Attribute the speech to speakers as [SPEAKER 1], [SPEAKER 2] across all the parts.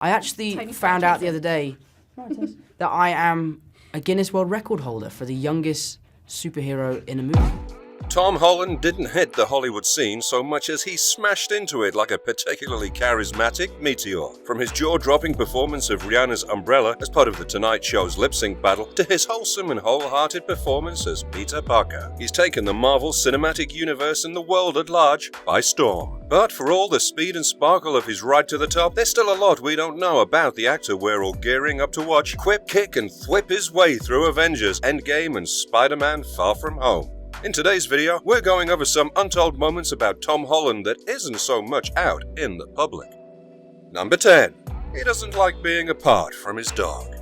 [SPEAKER 1] I actually found out the other day that I am a Guinness World Record holder for the youngest superhero in a movie.
[SPEAKER 2] Tom Holland didn't hit the Hollywood scene so much as he smashed into it like a particularly charismatic meteor. From his jaw-dropping performance of Rihanna's Umbrella as part of The Tonight Show's lip-sync battle to his wholesome and wholehearted performance as Peter Parker, he's taken the Marvel Cinematic Universe and the world at large by storm. But for all the speed and sparkle of his ride to the top, there's still a lot we don't know about the actor we're all gearing up to watch quip, kick and thwip his way through Avengers, Endgame and Spider-Man Far From Home. In today's video, we're going over some untold moments about Tom Holland that isn't so much out in the public. Number 10. He doesn't like being apart from his dog.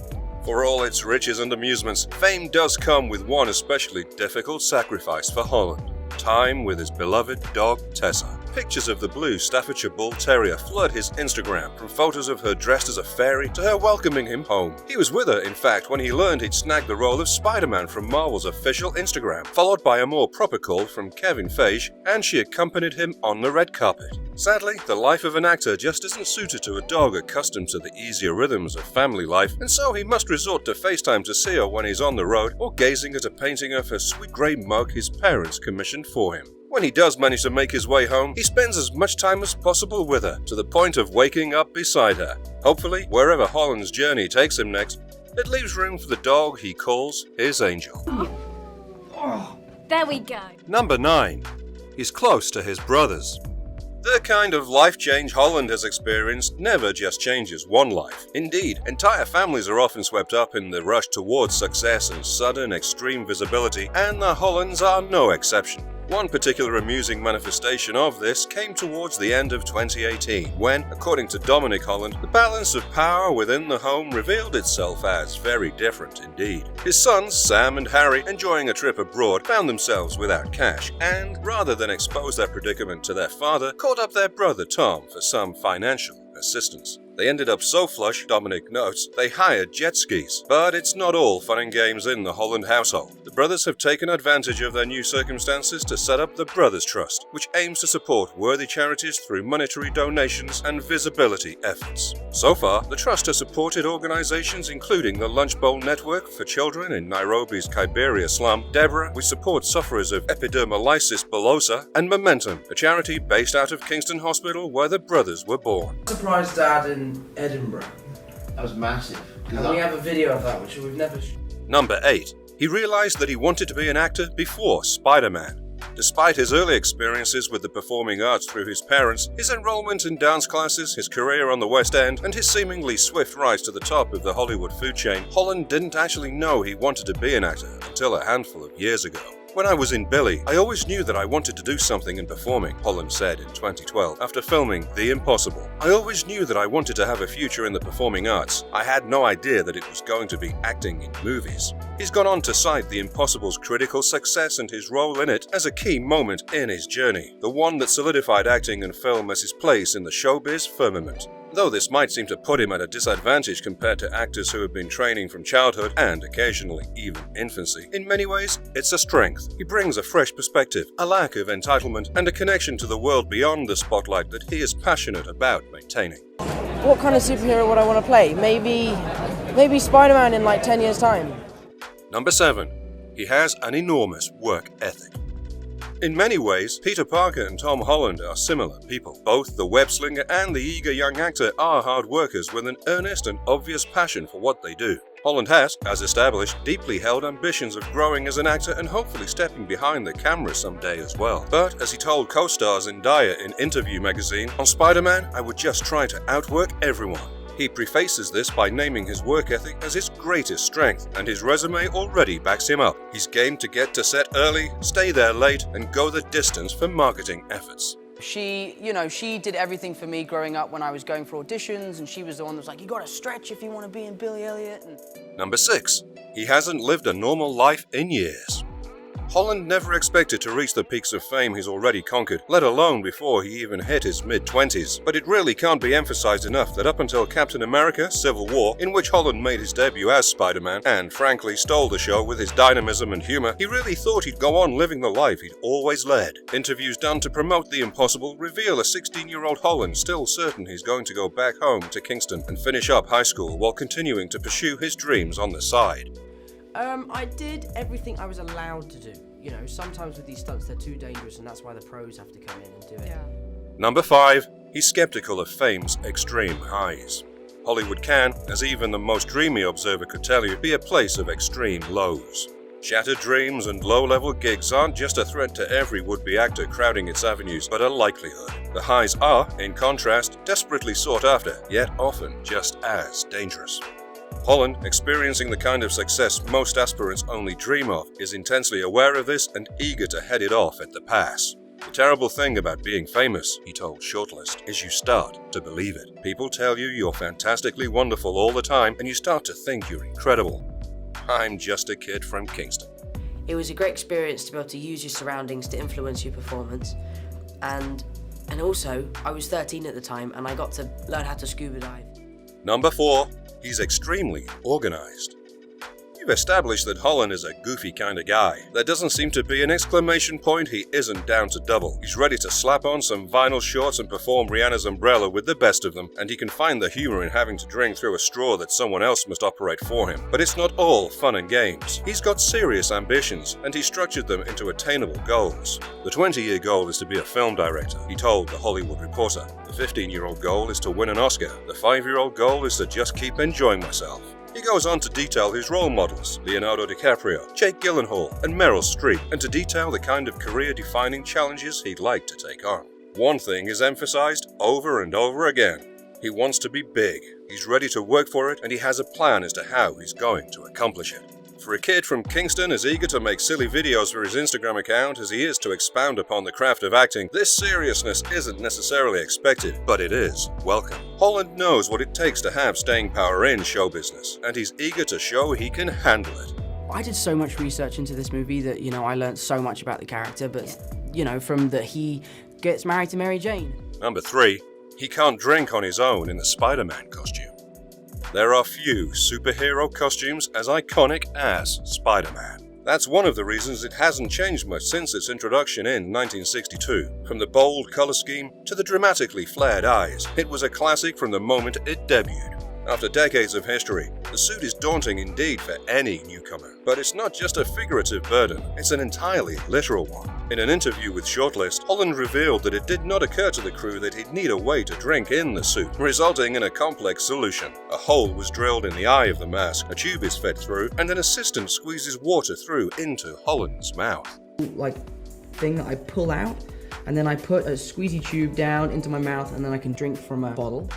[SPEAKER 2] For all its riches and amusements, fame does come with one especially difficult sacrifice for Holland. Time with his beloved dog Tessa. Pictures of the blue Staffordshire Bull Terrier flood his Instagram, from photos of her dressed as a fairy to her welcoming him home. He was with her, in fact, when he learned he'd snagged the role of Spider-Man from Marvel's official Instagram, followed by a more proper call from Kevin Feige, and she accompanied him on the red carpet. Sadly, the life of an actor just isn't suited to a dog accustomed to the easier rhythms of family life, and so he must resort to FaceTime to see her when he's on the road or gazing at a painting of her sweet grey mug his parents commissioned for him. When he does manage to make his way home, he spends as much time as possible with her, to the point of waking up beside her. Hopefully, wherever Holland's journey takes him next, it leaves room for the dog he calls his angel.
[SPEAKER 3] There we go.
[SPEAKER 2] Number 9. He's close to his brothers. The kind of life change Holland has experienced never just changes one life. Indeed, entire families are often swept up in the rush towards success and sudden extreme visibility, and the Hollands are no exception. One particular amusing manifestation of this came towards the end of 2018, when, according to Dominic Holland, the balance of power within the home revealed itself as very different indeed. His sons, Sam and Harry, enjoying a trip abroad, found themselves without cash, and, rather than expose their predicament to their father, called up their brother Tom for some financial assistance. They ended up so flush, Dominic notes, they hired jet skis. But it's not all fun and games in the Holland household. The brothers have taken advantage of their new circumstances to set up the Brothers Trust, which aims to support worthy charities through monetary donations and visibility efforts. So far, the trust has supported organizations including the Lunch Bowl Network for Children in Nairobi's Kibera slum, Deborah, which supports sufferers of epidermolysis bullosa, and Momentum, a charity based out of Kingston Hospital where the brothers were born.
[SPEAKER 1] Surprised Dad in Edinburgh.
[SPEAKER 4] That was massive.
[SPEAKER 1] And we have a video of that, which we've never...
[SPEAKER 2] Number 8. He realized that he wanted to be an actor before Spider-Man. Despite his early experiences with the performing arts through his parents, his enrollment in dance classes, his career on the West End, and his seemingly swift rise to the top of the Hollywood food chain, Holland didn't actually know he wanted to be an actor until a handful of years ago. When I was in Billy, I always knew that I wanted to do something in performing, Holland said in 2012 after filming The Impossible. I always knew that I wanted to have a future in the performing arts. I had no idea that it was going to be acting in movies. He's gone on to cite The Impossible's critical success and his role in it as a key moment in his journey, the one that solidified acting and film as his place in the showbiz firmament. Though this might seem to put him at a disadvantage compared to actors who have been training from childhood and occasionally even infancy, in many ways, it's a strength. He brings a fresh perspective, a lack of entitlement, and a connection to the world beyond the spotlight that he is passionate about maintaining.
[SPEAKER 1] What kind of superhero would I want to play? Maybe Spider-Man in like 10 years' time.
[SPEAKER 2] Number 7. He has an enormous work ethic. In many ways, Peter Parker and Tom Holland are similar people. Both the web-slinger and the eager young actor are hard workers with an earnest and obvious passion for what they do. Holland has, as established, deeply held ambitions of growing as an actor and hopefully stepping behind the camera someday as well. But, as he told co-stars Zendaya in Interview magazine, on Spider-Man, I would just try to outwork everyone. He prefaces this by naming his work ethic as his greatest strength, and his resume already backs him up. He's game to get to set early, stay there late, and go the distance for marketing efforts.
[SPEAKER 5] She did everything for me growing up when I was going for auditions, and she was the one that was like, you gotta stretch if you want to be in Billy Elliot.
[SPEAKER 2] Number 6. He hasn't lived a normal life in years. Holland never expected to reach the peaks of fame he's already conquered, let alone before he even hit his mid-20s. But it really can't be emphasized enough that up until Captain America: Civil War, in which Holland made his debut as Spider-Man and frankly stole the show with his dynamism and humor, he really thought he'd go on living the life he'd always led. Interviews done to promote the impossible reveal a 16-year-old Holland still certain he's going to go back home to Kingston and finish up high school while continuing to pursue his dreams on the side.
[SPEAKER 1] I did everything I was allowed to do. You know, sometimes with these stunts they're too dangerous and that's why the pros have to come in and do it.
[SPEAKER 3] Yeah.
[SPEAKER 2] Number 5. He's skeptical of fame's extreme highs. Hollywood can, as even the most dreamy observer could tell you, be a place of extreme lows. Shattered dreams and low-level gigs aren't just a threat to every would-be actor crowding its avenues, but a likelihood. The highs are, in contrast, desperately sought after, yet often just as dangerous. Holland, experiencing the kind of success most aspirants only dream of, is intensely aware of this and eager to head it off at the pass. The terrible thing about being famous, he told Shortlist, is you start to believe it. People tell you you're fantastically wonderful all the time, and you start to think you're incredible. I'm just a kid from Kingston.
[SPEAKER 1] It was a great experience to be able to use your surroundings to influence your performance. And also, I was 13 at the time and I got to learn how to scuba dive.
[SPEAKER 2] Number 4. He's extremely organized. We've established that Holland is a goofy kind of guy. There doesn't seem to be an exclamation point he isn't down to double. He's ready to slap on some vinyl shorts and perform Rihanna's Umbrella with the best of them, and he can find the humor in having to drink through a straw that someone else must operate for him. But it's not all fun and games. He's got serious ambitions, and he's structured them into attainable goals. The 20-year goal is to be a film director, he told The Hollywood Reporter. The 15-year-old goal is to win an Oscar. The 5-year-old goal is to just keep enjoying myself. He goes on to detail his role models, Leonardo DiCaprio, Jake Gyllenhaal, and Meryl Streep, and to detail the kind of career-defining challenges he'd like to take on. One thing is emphasized over and over again. He wants to be big, he's ready to work for it, and he has a plan as to how he's going to accomplish it. For a kid from Kingston as eager to make silly videos for his Instagram account as he is to expound upon the craft of acting, this seriousness isn't necessarily expected, but it is welcome. Holland knows what it takes to have staying power in show business, and he's eager to show he can handle it.
[SPEAKER 1] I did so much research into this movie that, you know, I learned so much about the character, but, you know, from that he gets married to Mary Jane.
[SPEAKER 2] Number 3. He can't drink on his own in the Spider-Man costume. There are few superhero costumes as iconic as Spider-Man. That's one of the reasons it hasn't changed much since its introduction in 1962. From the bold color scheme to the dramatically flared eyes, it was a classic from the moment it debuted. After decades of history, the suit is daunting indeed for any newcomer. But it's not just a figurative burden, it's an entirely literal one. In an interview with Shortlist, Holland revealed that it did not occur to the crew that he'd need a way to drink in the suit, resulting in a complex solution. A hole was drilled in the eye of the mask, a tube is fed through, and an assistant squeezes water through into Holland's mouth.
[SPEAKER 1] Like, thing that I pull out, and then I put a squeezy tube down into my mouth, and then I can drink from a bottle.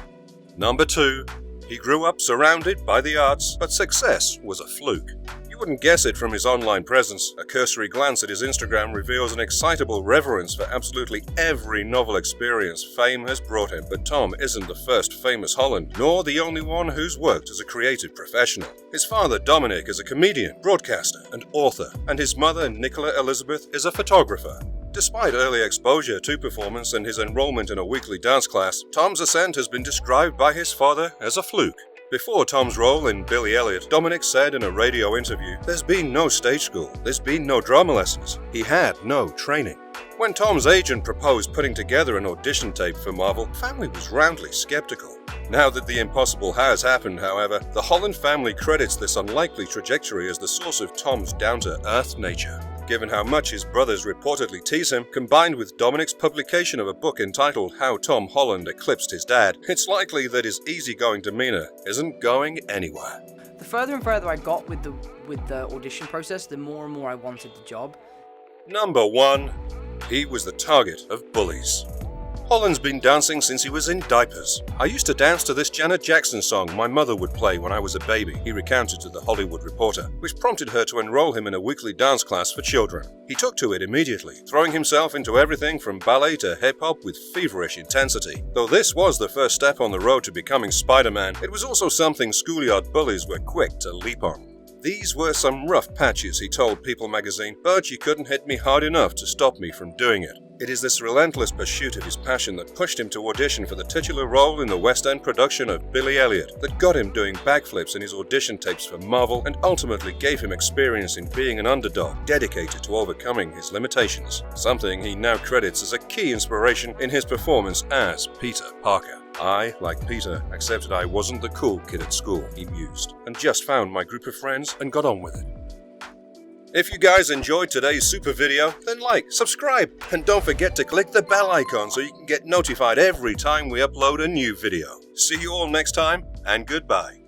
[SPEAKER 2] Number 2. He grew up surrounded by the arts, but success was a fluke. You wouldn't guess it from his online presence. A cursory glance at his Instagram reveals an excitable reverence for absolutely every novel experience fame has brought him. But Tom isn't the first famous Holland, nor the only one who's worked as a creative professional. His father, Dominic, is a comedian, broadcaster, and author, and his mother, Nicola Elizabeth, is a photographer. Despite early exposure to performance and his enrollment in a weekly dance class, Tom's ascent has been described by his father as a fluke. Before Tom's role in Billy Elliot, Dominic said in a radio interview, "There's been no stage school, there's been no drama lessons. He had no training." When Tom's agent proposed putting together an audition tape for Marvel, family was roundly skeptical. Now that the impossible has happened, however, the Holland family credits this unlikely trajectory as the source of Tom's down-to-earth nature. Given how much his brothers reportedly tease him, combined with Dominic's publication of a book entitled How Tom Holland Eclipsed His Dad, it's likely that his easygoing demeanor isn't going anywhere.
[SPEAKER 1] The further and further I got with the audition process, the more and more I wanted the job.
[SPEAKER 2] Number 1. He was the target of bullies. Holland's been dancing since he was in diapers. "I used to dance to this Janet Jackson song my mother would play when I was a baby," he recounted to The Hollywood Reporter, which prompted her to enroll him in a weekly dance class for children. He took to it immediately, throwing himself into everything from ballet to hip-hop with feverish intensity. Though this was the first step on the road to becoming Spider-Man, it was also something schoolyard bullies were quick to leap on. These were some rough patches, he told People magazine, but you couldn't hit me hard enough to stop me from doing it. It is this relentless pursuit of his passion that pushed him to audition for the titular role in the West End production of Billy Elliot, that got him doing backflips in his audition tapes for Marvel, and ultimately gave him experience in being an underdog, dedicated to overcoming his limitations, something he now credits as a key inspiration in his performance as Peter Parker. I, like Peter, accepted I wasn't the cool kid at school, he mused, and just found my group of friends and got on with it. If you guys enjoyed today's super video, then like, subscribe, and don't forget to click the bell icon so you can get notified every time we upload a new video. See you all next time, and goodbye.